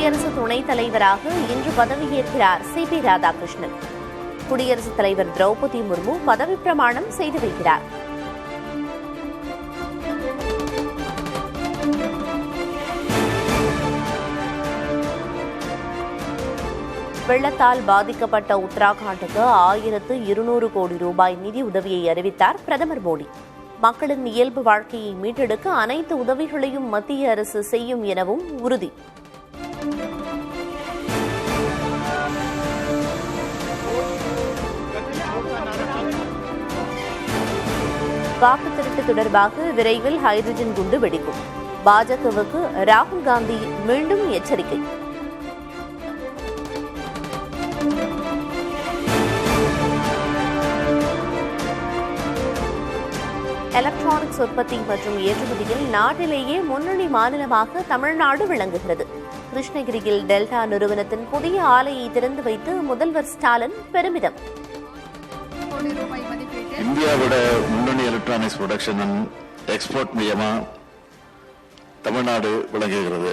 குடியரசு துணைத் தலைவராக இன்று பதவியேற்கிறார் சி.பி. ராதாகிருஷ்ணன். குடியரசுத் தலைவர் திரௌபதி முர்மு பதவி பிரமாணம் செய்து வைக்கிறார். வெள்ளத்தால் பாதிக்கப்பட்ட உத்தராகண்டுக்கு 1200 கோடி ரூபாய் நிதி உதவியை அறிவித்தார் பிரதமர் மோடி. மக்களின் இயல்பு வாழ்க்கையை மீட்டெடுக்க அனைத்து உதவிகளையும் மத்திய அரசு செய்யும் எனவும் உறுதி. வாக்கு திருட்டு தொடர்பாக விரைவில் ஹைட்ரஜன் குண்டு வெடிக்கும். பாஜகவுக்கு ராகுல் காந்தி மீண்டும் எச்சரிக்கை. எலக்ட்ரானிக்ஸ் உற்பத்தி மற்றும் ஏற்றுமதியில் நாட்டிலேயே முன்னணி மாநிலமாக தமிழ்நாடு விளங்குகிறது. கிருஷ்ணகிரியில் டெல்டா நிறுவனத்தின் புதிய ஆலையை திறந்து வைத்து முதல்வர் ஸ்டாலின் பெருமிதம். இந்தியாவோட முன்னணி எலக்ட்ரானிக்ஸ் ப்ரொடக்ஷன் அண்ட் எக்ஸ்போர்ட் மையமா தமிழ்நாடு விளங்குகிறது.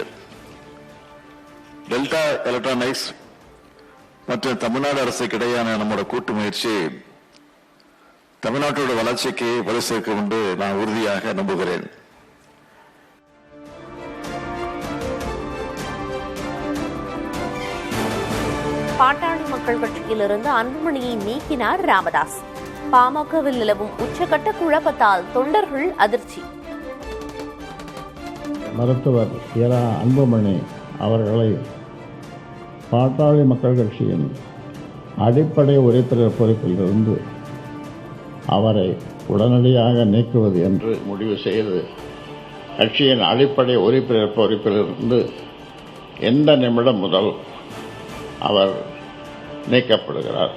டெல்டா எலக்ட்ரானிக்ஸ் மற்றும் தமிழ்நாடு அரசுக்கு இடையான நம்மளோட கூட்டு முயற்சி தமிழ்நாட்டோட வளர்ச்சிக்கு வலு சேர்க்கும் என்று நான் உறுதியாக நம்புகிறேன். பாட்டாளி மக்கள் கட்சியிலிருந்து அன்புமணியை நீக்கினார் ராமதாஸ். பாமகவில் நிலவும் உச்சகட்ட குழப்பத்தால் தொண்டர்கள் அதிர்ச்சி. மருத்துவர் இரா அன்புமணி அவர்களை பாட்டாளி மக்கள் கட்சியின் அடிப்படை உறுப்பினர் பொறுப்பிலிருந்து அவரை உடனடியாக நீக்குவது என்று முடிவு செய்து கட்சியின் அடிப்படை உறுப்பினர் பொறுப்பிலிருந்து எந்த நிமிடம் முதல் அவர் நீக்கப்படுகிறார்.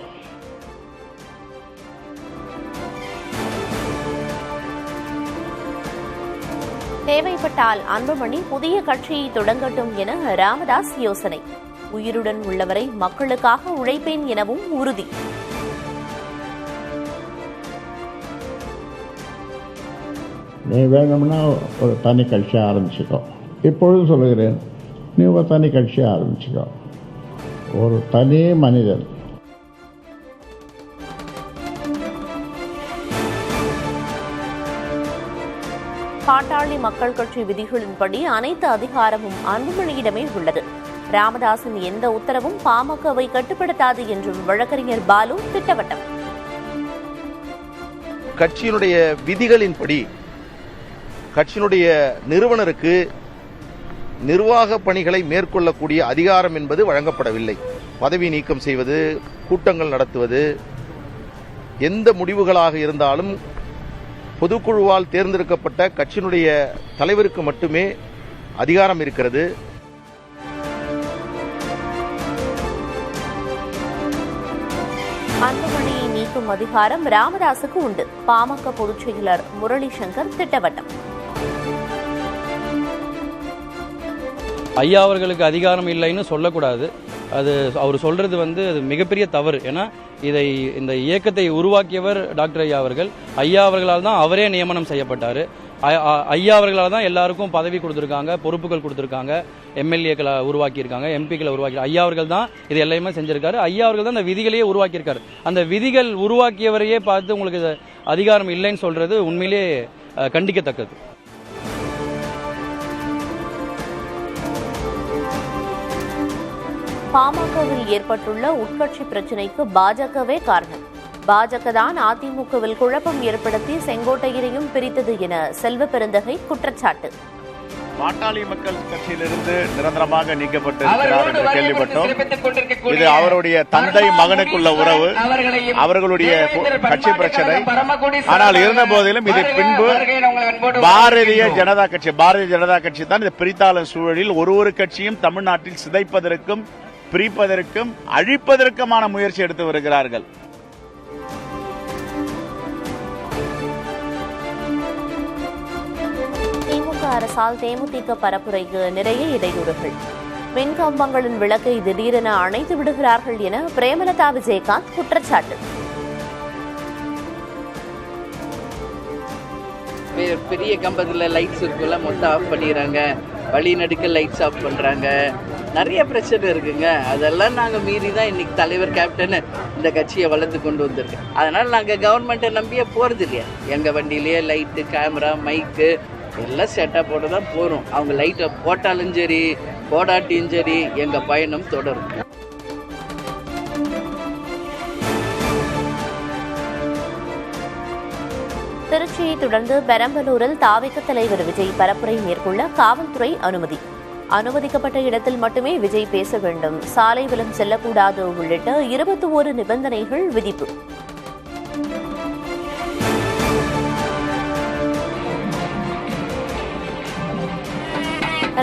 தேவைப்பட்டால் அன்புமணி புதிய கட்சியை தொடங்கட்டும் என ராமதாஸ் யோசனை. உயிருடன் உள்ளவரை மக்களுக்காக உழைப்பேன் எனவும் உறுதி. நீ வேணும்னா ஒரு தனி கட்சி ஆரம்பிச்சுக்கோ. இப்பொழுது சொல்லுகிறேன், நீ ஒரு தனி கட்சி ஆரம்பிச்சுக்கோ. ஒரு தனி மனிதன். பாட்டாளி மக்கள் கட்சி விதிகளின்படி அனைத்து அதிகாரமும் அன்புமணியிடமே உள்ளது. ராமதாசின் எந்த உத்தரவும் பாமகவை கட்டுப்படுத்தாது என்றும் வழக்கறிஞர் பாலு திட்டவட்டம். கட்சியினுடைய விதிகளின்படி கட்சியினுடைய நிறுவனருக்கு நிர்வாக பணிகளை மேற்கொள்ளக்கூடிய அதிகாரம் என்பது வழங்கப்படவில்லை. பதவி நீக்கம் செய்வது, கூட்டங்கள் நடத்துவது, எந்த முடிவுகளாக இருந்தாலும் பொதுக்குழுவால் தேர்ந்தெடுக்கப்பட்ட கட்சியினுடைய தலைவருக்கு மட்டுமே அதிகாரம் இருக்கிறது. அன்புமணியை நீக்கும் அதிகாரம் ராமதாசுக்கு உண்டு. பாமக பொதுச் செயலர் முரளி சங்கர் திட்டவட்டம். ஐயா அவர்களுக்கு அதிகாரம் இல்லைன்னு சொல்லக்கூடாது. அது அவர் சொல்றது அது மிகப்பெரிய தவறு. ஏன்னா இந்த இயக்கத்தை உருவாக்கியவர் டாக்டர் ஐயா அவர்கள். ஐயா அவர்களால் தான் அவரே நியமனம் செய்யப்பட்டார். ஐயா அவர்களால் தான் எல்லாருக்கும் பதவி கொடுத்துருக்காங்க, பொறுப்புகள் கொடுத்துருக்காங்க, எம்எல்ஏக்களை உருவாக்கியிருக்காங்க, எம்பிக்களை உருவாக்கி ஐயா அவர்கள் தான் இது எல்லாமே செஞ்சிருக்காரு. ஐயா அவர்கள் தான் அந்த விதிகளையே உருவாக்கியிருக்காரு. அந்த விதிகள் உருவாக்கியவரையே பார்த்து உங்களுக்கு அதிகாரம் இல்லைன்னு சொல்றது உண்மையிலே கண்டிக்கத்தக்கது. பாமகவில் ஏற்பட்டுள்ள உட்கட்சி பிரச்சினைக்கு பாஜகவே காரணம். பாஜக தான் அதிமுகவில் குழப்பம் ஏற்படுத்தி செங்கோட்டையரையும் பிரித்தது என செல்வ பெருந்தகை குற்றச்சாட்டு. பாட்டாளி மக்கள் கட்சியிலிருந்து நிரந்தரமாக நீக்கப்பட்டிருக்கிறார் என்று கேள்விப்பட்டோம். இது அவருடைய தந்தை மகனுக்குள்ள உறவு, அவர்களுடைய கட்சி பிரச்சனை. ஆனால் இருந்த போதிலும் இது பின்பு பாரதிய ஜனதா கட்சி தான் இந்த பிரித்தாளும் சூழலில் ஒரு கட்சியும் தமிழ்நாட்டில் சிதைப்பதற்கும் பிரிப்பதற்கும் அழிப்பதற்குமான முயற்சி எடுத்து வருகிறார்கள். திமுக அரசால் தேமுதிக பரப்புரைக்கு நிறைய இடையூறுகள். மின்கம்பங்களின் விளக்கை திடீரென அணைத்து விடுகிறார்கள் என பிரேமலதா விஜயகாந்த் குற்றச்சாட்டு. பெரிய கம்பத்துல லைட்ஸ் இருக்குல்ல, மொத்தம் ஆஃப் பண்ணிடுறாங்க. வழி நடுக்க லைட்ஸ் ஆஃப் பண்றாங்க. நிறைய பிரச்சனை இருக்குங்க. அதெல்லாம் நாங்கள் மீறி தான் இன்னைக்கு தலைவர் கேப்டன் இந்த கட்சியை வளர்த்து கொண்டு வந்திருக்கேன். அதனால் நாங்கள் கவர்மெண்ட்டை நம்பியே போகிறது இல்லையா. எங்கள் வண்டியிலேயே லைட்டு, கேமரா, மைக்கு எல்லாம் செட்டப்போட தான் போகிறோம். அவங்க லைட்டை போட்டாலும் சரி போடாட்டியும் சரி எங்கள் பயணம் தொடரும். திருச்சியை தொடர்ந்து பெரம்பலூரில் தாவேக தலைவர் விஜய் பரப்புரை மேற்கொள்ள காவல்துறை அனுமதி. அனுமதிக்கப்பட்ட இடத்தில் மட்டுமே விஜய் பேச வேண்டும், சாலை விலம் செல்லக்கூடாது உள்ளிட்ட 21 நிபந்தனைகள் விதிப்பு.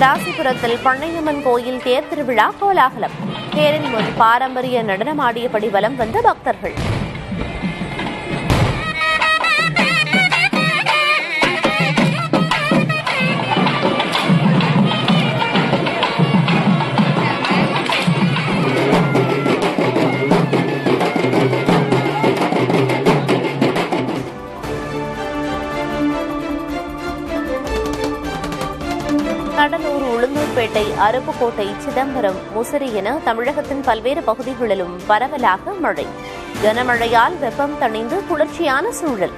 ராசிபுரத்தில் பண்ணையம்மன் கோயில் தேர் திருவிழா கோலாகலம். தேரின் முன் பாரம்பரிய நடனமாடியபடி வலம் வந்த பக்தர்கள். கடலூர், உளுந்தூர்பேட்டை, அருப்புக்கோட்டை, சிதம்பரம், முசிறி என தமிழகத்தின் பல்வேறு பகுதிகளிலும் பரவலாக மழை. கனமழையால் வெப்பம் தணிந்து குளிர்ச்சியான சூழல்.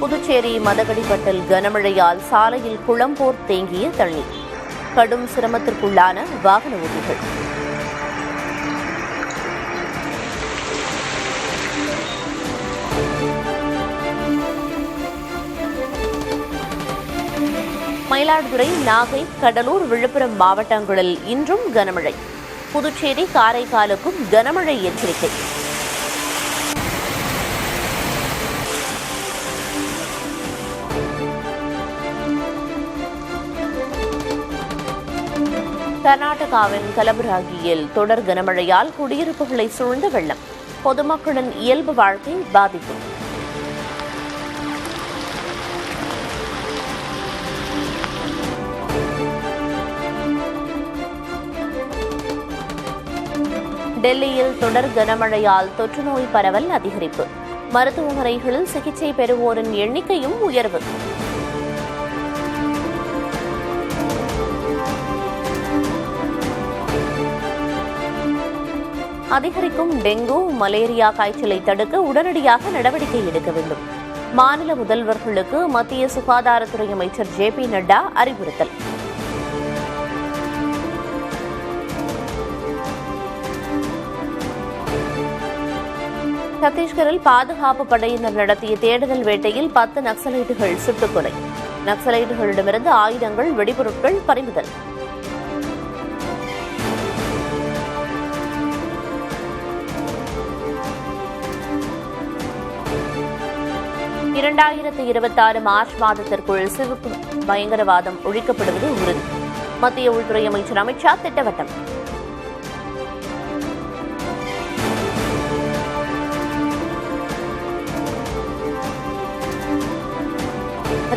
புதுச்சேரி மதகடிப்பட்டில் கனமழையால் சாலையில் குளம்போர் தேங்கிய தண்ணீர். கடும் சிரமத்திற்குள்ளான வாகன ஓட்டிகள். மயிலாடுதுறை, நாகை, கடலூர், விழுப்புரம் மாவட்டங்களில் இன்றும் கனமழை. புதுச்சேரி, காரைக்காலுக்கும் கனமழை எச்சரிக்கை. கர்நாடகாவின் கலபுராகியில் தொடர் கனமழையால் குடியிருப்புகளை சூழ்ந்த வெள்ளம். பொதுமக்களின் இயல்பு வாழ்க்கை பாதிப்பு. டெல்லியில் தொடர் கனமழையால் தொற்றுநோய் பரவல் அதிகரிப்பு. மருத்துவமனைகளில் சிகிச்சை பெறுவோரின் எண்ணிக்கையும் உயர்வு. அதிகரிக்கும் டெங்கு, மலேரியா காய்ச்சலை தடுக்க உடனடியாக நடவடிக்கை எடுக்க வேண்டும். மாநில முதல்வர்களுக்கு மத்திய சுகாதாரத்துறை அமைச்சர் JP நட்டா அறிவுறுத்தல். சத்தீஸ்கரில் பாதுகாப்பு படையினர் நடத்திய தேடுதல் வேட்டையில் 10 நக்சலைட்டுகள் சுட்டுக்கொலை. நக்சலைட்டுகளிடமிருந்து ஆயுதங்கள், வெடிபொருட்கள் பறிமுதல். மார்ச் மாதத்திற்குள் சிவப்பு பயங்கரவாதம் ஒழிக்கப்படுவது உறுதி. மத்திய உள்துறை அமைச்சர் அமித்ஷா திட்டவட்டம்.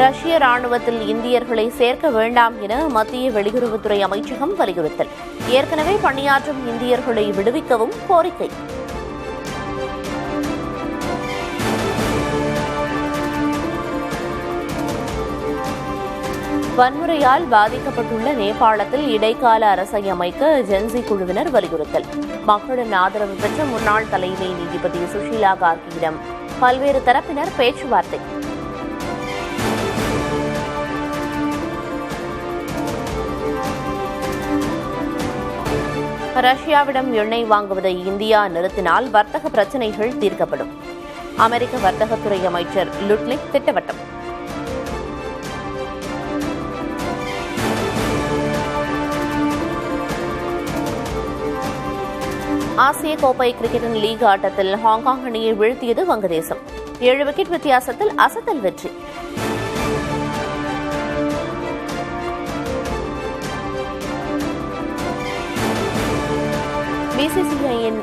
ரஷ்ய ராணுவத்தில் இந்தியர்களை சேர்க்க வேண்டாம் என மத்திய வெளியுறவுத்துறை அமைச்சகம் வலியுறுத்தல். ஏற்கனவே பணியாற்றும் இந்தியர்களை விடுவிக்கவும் கோரிக்கை. வன்முறையால் பாதிக்கப்பட்டுள்ள நேபாளத்தில் இடைக்கால அரசை அமைக்க ஜென்சி குழுவினர் வலியுறுத்தல். மக்களின் ஆதரவு பெற்ற முன்னாள் தலைமை நீதிபதி சுஷீலா கார்கியிடம் பல்வேறு தரப்பினர் பேச்சுவார்த்தை. ரஷ்யாவிடம் எண்ணெய் வாங்குவதை இந்தியா நிறுத்தினால் வர்த்தக பிரச்சினைகள் தீர்க்கப்படும். அமெரிக்க வர்த்தகத்துறை அமைச்சர் லுட்னிக் திட்டவட்டம். ஆசிய கோப்பை கிரிக்கெட்டின் லீக் ஆட்டத்தில் ஹாங்காங் அணியை வீழ்த்தியது வங்கதேசம். 7 விக்கெட் வித்தியாசத்தில் அசத்தல் வெற்றி. BCCIயின்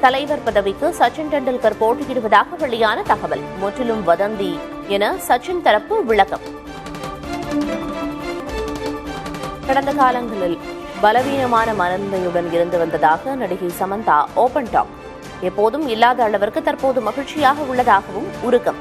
தலைவர் பதவிக்கு சச்சின் டெண்டுல்கர் போட்டியிடுவதாக வெளியான தகவல் முற்றிலும் வதந்தி என சச்சின் தரப்பு விளக்கம். கடந்த காலங்களில் பலவீனமான மனநிலையுடன் இருந்து வந்ததாக நடிகை சமந்தா ஓபன் டாக். எப்போதும் இல்லாத அளவிற்கு தற்போது மகிழ்ச்சியாக உள்ளதாகவும் உருக்கம்.